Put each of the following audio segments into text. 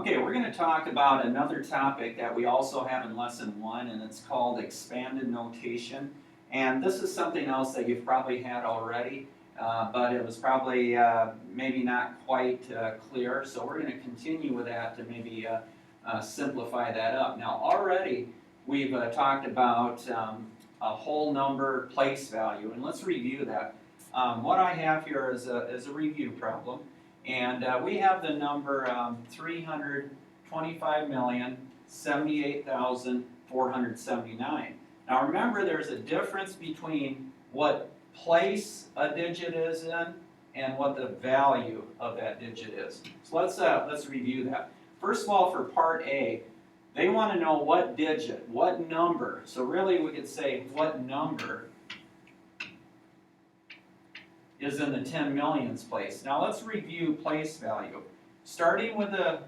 Okay, we're going to talk about another topic that we also have in Lesson 1, and it's called expanded notation. And this is something else that you've probably had already, but it was probably maybe not quite clear. So we're going to continue with that to maybe simplify that up. Now already we've talked about a whole number place value, and let's review that. What I have here is a review problem. And we have the number 325,078,479. Now remember, there's a difference between what place a digit is in and what the value of that digit is. So let's review that. First of all, for part A, they want to know what digit, what number. So really we could say what number is in the 10 millions place. Now let's review place value. Starting with to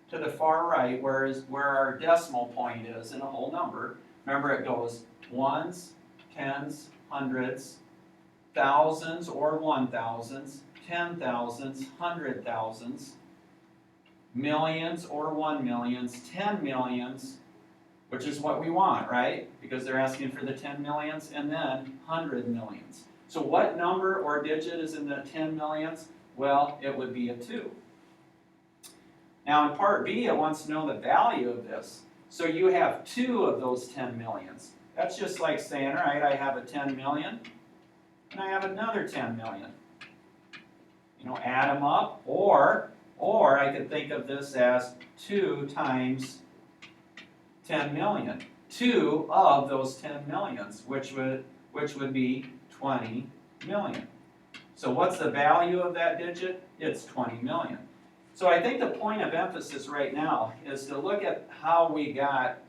the far right, where our decimal point is in a whole number. Remember, it goes ones, tens, hundreds, thousands or 1,000s, 10,000s, 100,000s, millions or 1,000,000s, 10 millions, which is what we want, right? Because they're asking for the 10 millions, and then 100 millions. So what number or digit is in the 10 millions? Well, it would be a 2. Now in part B, it wants to know the value of this. So you have 2 of those 10 millions. That's just like saying, all right, I have a 10 million, and I have another 10 million. You know, add them up, or I could think of this as 2 times 10 million. 2 of those 10 millions, which would be 20 million. So what's the value of that digit? It's 20 million. So I think the point of emphasis right now is to look at how we got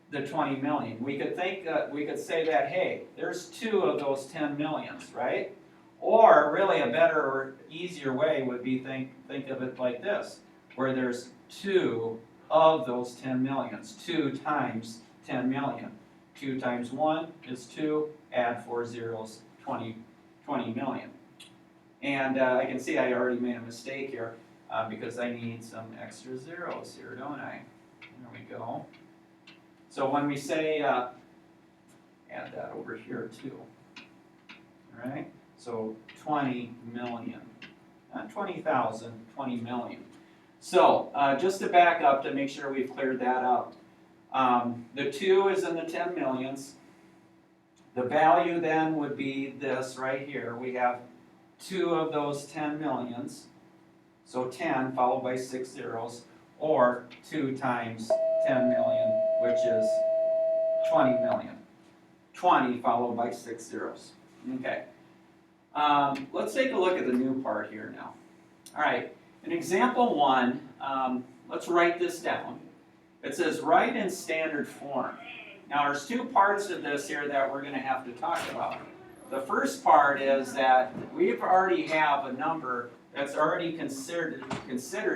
the 20 million. We could say that, hey, there's 2 of those 10 millions, right? Or really a better or easier way would be think of it like this, where there's 2 of those 10 millions. 2 times 10 million. 2 times 1 is 2, add 4 zeros, 20 million. And I can see I already made a mistake here because I need some extra zeros here, don't I? There we go. So when we say, add that over here too. All right? So 20 million. Not 20,000, 20 million. So just to back up to make sure we've cleared that up. The 2 is in the 10 millions. The value then would be this right here. We have 2 of those 10 millions. So 10 followed by 6 zeros, or 2 times 10 million, which is 20 million. 20 followed by 6 zeros. Okay. Let's take a look at the new part here now. All right. In example 1, let's write this down. It says write in standard form. Now there's 2 parts of this here that we're going to have to talk about. The first part is that we already have a number that's already considered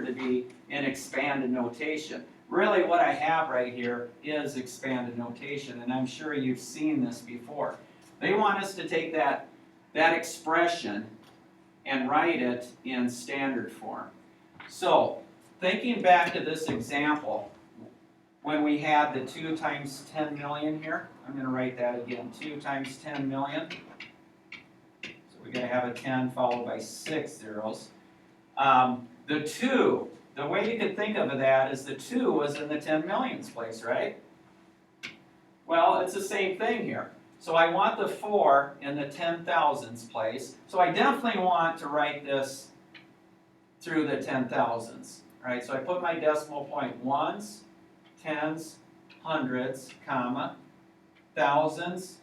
to be in expanded notation. Really what I have right here is expanded notation, and I'm sure you've seen this before. They want us to take that expression and write it in standard form. So thinking back to this example, when we had the 2 times 10 million here, I'm going to write that again, 2 times 10 million. So we're going to have a 10 followed by 6 zeros. The 2, the way you could think of that is the 2 was in the 10 millions place, right? Well, it's the same thing here. So I want the 4 in the 10,000s place. So I definitely want to write this through the 10,000s. Right? So I put my decimal point ones, tens, hundreds, comma, thousands,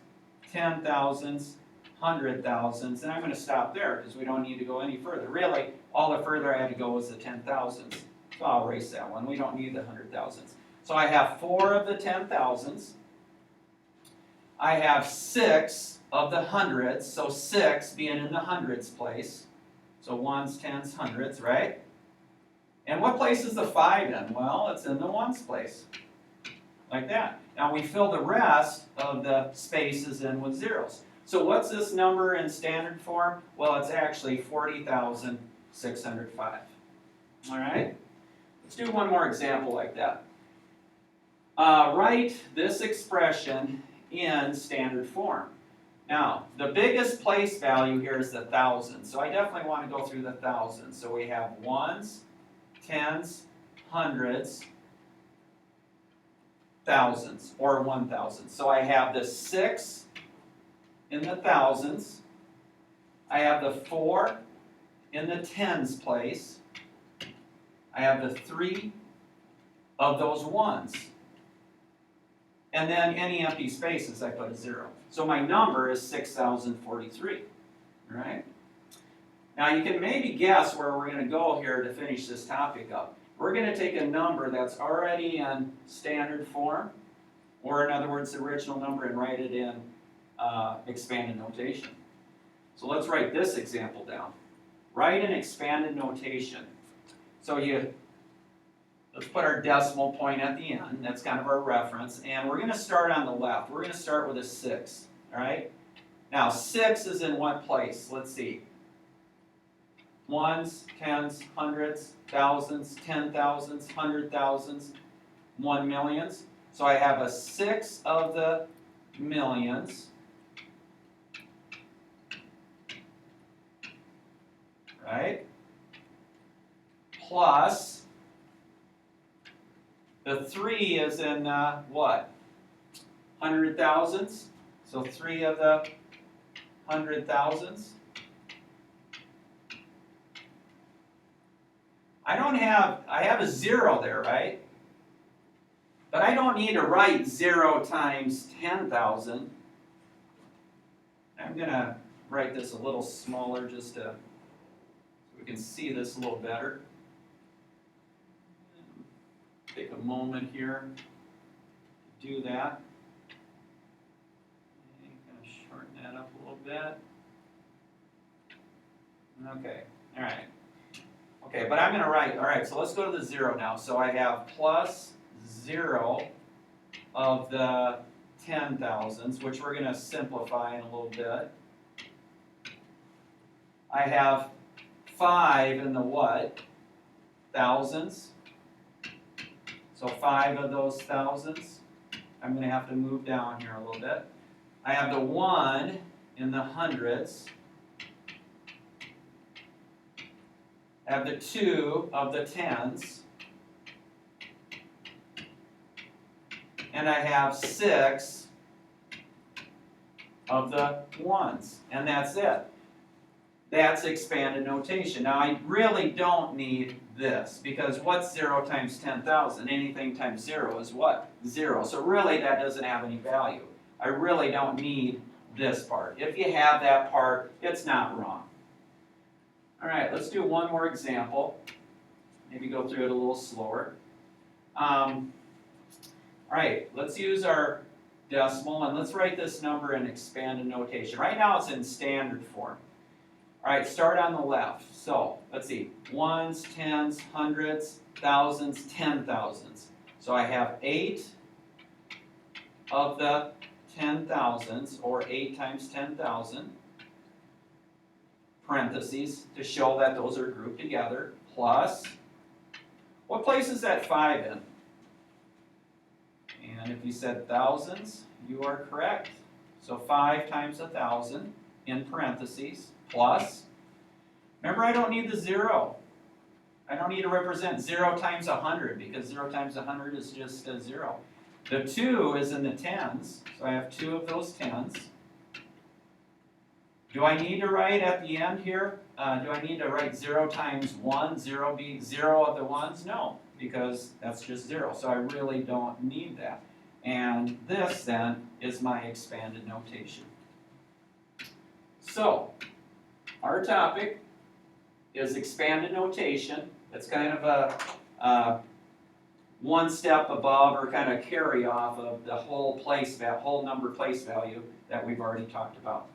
10,000s, 100,000s, and I'm going to stop there because we don't need to go any further. Really, all the further I had to go was the 10,000s. So I'll erase that one. We don't need the 100,000s. So I have 4 of the 10,000s. I have 6 of the hundreds, so 6 being in the hundreds place. So ones, tens, hundreds, right? And what place is the 5 in? Well, it's in the ones place, like that. Now we fill the rest of the spaces in with zeros. So what's this number in standard form? Well, it's actually 40,605. All right? Let's do one more example like that. Write this expression in standard form. Now, the biggest place value here is the thousands, so I definitely want to go through the thousands. So we have ones, tens, hundreds, thousands, or 1,000. So I have the 6 in the thousands. I have the 4 in the tens place. I have the 3 of those ones. And then any empty spaces, I put a 0. So my number is 6,043. All right? Now you can maybe guess where we're going to go here to finish this topic up. We're going to take a number that's already in standard form, or in other words, the original number, and write it in expanded notation. So let's write this example down. Write an expanded notation. So let's put our decimal point at the end. That's kind of our reference. And we're going to start on the left. We're going to start with a 6. All right? Now, 6 is in what place? Let's see. Ones, tens, hundreds, thousands, 10,000s, 100,000s, 1 millions. So I have a 6 of the millions. Right? Plus, the 3 is in what? 100,000s. So 3 of the 100,000s. I have a 0 there, right? But I don't need to write 0 times 10,000. I'm going to write this a little smaller just so we can see this a little better. Take a moment here to do that. Okay, kind of shorten that up a little bit. Okay, all right. Okay, but I'm going to write, all right, so let's go to the 0 now. So I have plus 0 of the 10,000s, which we're going to simplify in a little bit. I have 5 in the what? Thousands. So 5 of those thousands. I'm going to have to move down here a little bit. I have the 1 in the hundreds. I have the 2 of the tens. And I have 6 of the ones. And that's it. That's expanded notation. Now I really don't need this, because what's 0 times 10,000? Anything times 0 is what? 0. So really that doesn't have any value. I really don't need this part. If you have that part, it's not wrong. All right, let's do one more example. Maybe go through it a little slower. All right, let's use our decimal, and let's write this number in expanded notation. Right now it's in standard form. All right, start on the left. So, let's see, ones, tens, hundreds, thousands, 10,000s. So I have 8 of the 10,000s, or 8 times 10,000, parentheses, to show that those are grouped together, plus, what place is that 5 in? And if you said thousands, you are correct. So 5 times 1,000 in parentheses, plus, remember I don't need the 0. I don't need to represent 0 times 100, because 0 times 100 is just a 0. The 2 is in the tens, so I have 2 of those tens. Do I need to write at the end here? Do I need to write 0 times 1, 0 be 0 of the ones? No, because that's just 0, so I really don't need that. And this, then, is my expanded notation. So, our topic is expanded notation. It's kind of a one step above, or kind of carry off of the whole number place value that we've already talked about.